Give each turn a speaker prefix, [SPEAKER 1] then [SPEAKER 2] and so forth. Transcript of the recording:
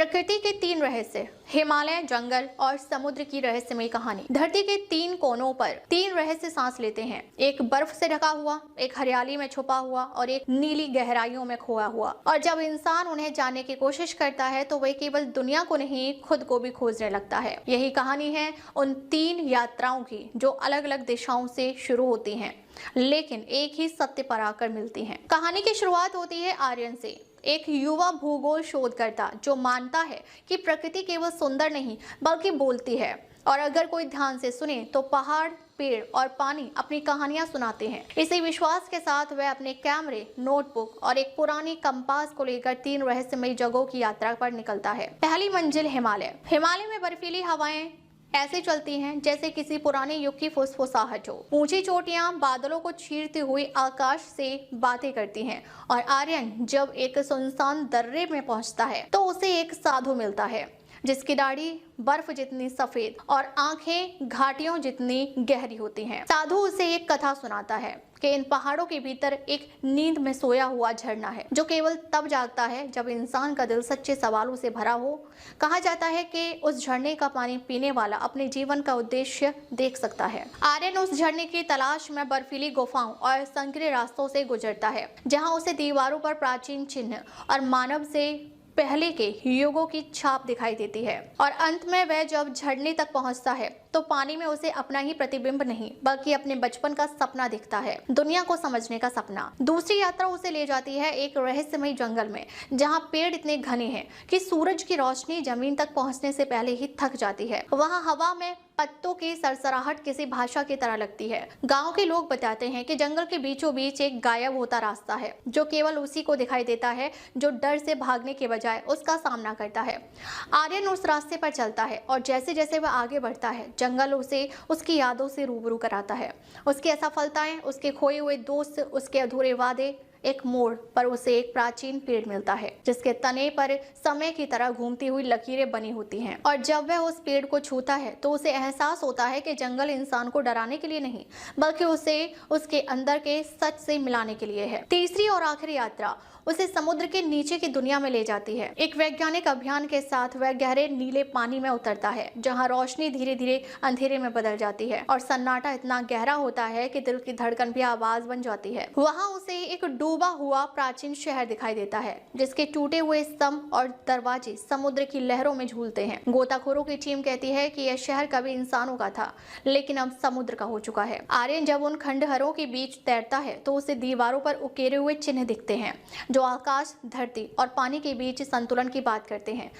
[SPEAKER 1] प्रकृति के तीन रहस्य, हिमालय, जंगल और समुद्र की रहस्यमयी कहानी। धरती के तीन कोनों पर तीन रहस्य सांस लेते हैं। एक बर्फ से ढका हुआ, एक हरियाली में छुपा हुआ और एक नीली गहराइयों में खोया हुआ। और जब इंसान उन्हें जानने की कोशिश करता है तो वह केवल दुनिया को नहीं, खुद को भी खोजने लगता है। यही कहानी है उन तीन यात्राओं की जो अलग अलग दिशाओं से शुरू होती हैं, लेकिन एक ही सत्य पर आकर मिलती हैं। कहानी की शुरुआत होती है आर्यन से, एक युवा भूगोल शोधकर्ता जो मानता है कि प्रकृति केवल सुंदर नहीं बल्कि बोलती है, और अगर कोई ध्यान से सुने तो पहाड़, पेड़ और पानी अपनी कहानियां सुनाते हैं। इसी विश्वास के साथ वह अपने कैमरे, नोटबुक और एक पुरानी कंपास को लेकर तीन रहस्यमयी जगहों की यात्रा पर निकलता है। पहली मंजिल हिमालय। हिमालय में बर्फीली हवाएं ऐसे चलती हैं जैसे किसी पुराने युग की फुसफुसाहट हो। ऊंची चोटियां बादलों को चीरती हुई आकाश से बातें करती हैं, और आर्यन जब एक सुनसान दर्रे में पहुंचता है तो उसे एक साधु मिलता है जिसकी दाढ़ी बर्फ जितनी सफेद और आंखें घाटियों जितनी गहरी होती हैं। साधु उसे एक कथा सुनाता है कि इन पहाड़ों के भीतर एक नींद में सोया हुआ झरना है जो केवल तब जागता है जब इंसान का दिल सच्चे सवालों से भरा हो। कहा जाता है कि उस झरने का पानी पीने वाला अपने जीवन का उद्देश्य देख सकता है। आर्यन उस झरने की तलाश में बर्फीली गुफाओं और संकरे रास्तों से गुजरता है, जहां उसे दीवारों पर प्राचीन चिन्ह और मानव से पहले के युगों की छाप दिखाई देती है। और अंत में वह जब झरने तक पहुंचता है तो पानी में उसे अपना ही प्रतिबिंब नहीं बल्कि अपने बचपन का सपना दिखता है, दुनिया को समझने का सपना। दूसरी यात्रा उसे ले जाती है एक रहस्यमय जंगल में, जहां पेड़ इतने घने हैं कि सूरज की रोशनी जमीन तक पहुंचने से पहले ही थक जाती है। वहां हवा में पत्तों की सरसराहट किसी भाषा की तरह लगती है। गांव के लोग बताते हैं कि जंगल के बीचों बीच एक गायब होता रास्ता है जो केवल उसी को दिखाई देता है जो डर से भागने के बजाय उसका सामना करता है। आर्यन उस रास्ते पर चलता है और जैसे जैसे वह आगे बढ़ता है जंगल उसे उसकी यादों से रूबरू कराता है। उसकी असफलताएं, उसके खोए हुए दोस्त, उसके अधूरे वादे। एक मोड़ पर उसे एक प्राचीन पेड़ मिलता है जिसके तने पर समय की तरह घूमती हुई लकीरें बनी होती हैं। और जब वह उस पेड़ को छूता है तो उसे एहसास होता है कि जंगल इंसान को डराने के लिए नहीं बल्कि उसे उसके अंदर के सच से मिलाने के लिए है। तीसरी और आखिरी यात्रा उसे समुद्र के नीचे की दुनिया में ले जाती है। एक वैज्ञानिक अभियान के साथ वह गहरे नीले पानी में उतरता है जहां रोशनी धीरे धीरे अंधेरे में बदल जाती है और सन्नाटा इतना गहरा होता है कि दिल की धड़कन भी आवाज बन जाती है। वहां उसे एक डूबा हुआ प्राचीन शहर दिखाई देता है जिसके टूटे हुए स्तंभ और दरवाजे समुद्र की लहरों में झूलते हैं। गोताखोरों की टीम कहती है कि यह शहर कभी इंसानों का था लेकिन अब समुद्र का हो चुका है। आर्यन जब उन खंडहरों के बीच तैरता है तो उसे दीवारों पर उकेरे हुए चिन्ह दिखते हैं जो आकाश, धरती और पानी के बीच संतुलन की बात करते हैं।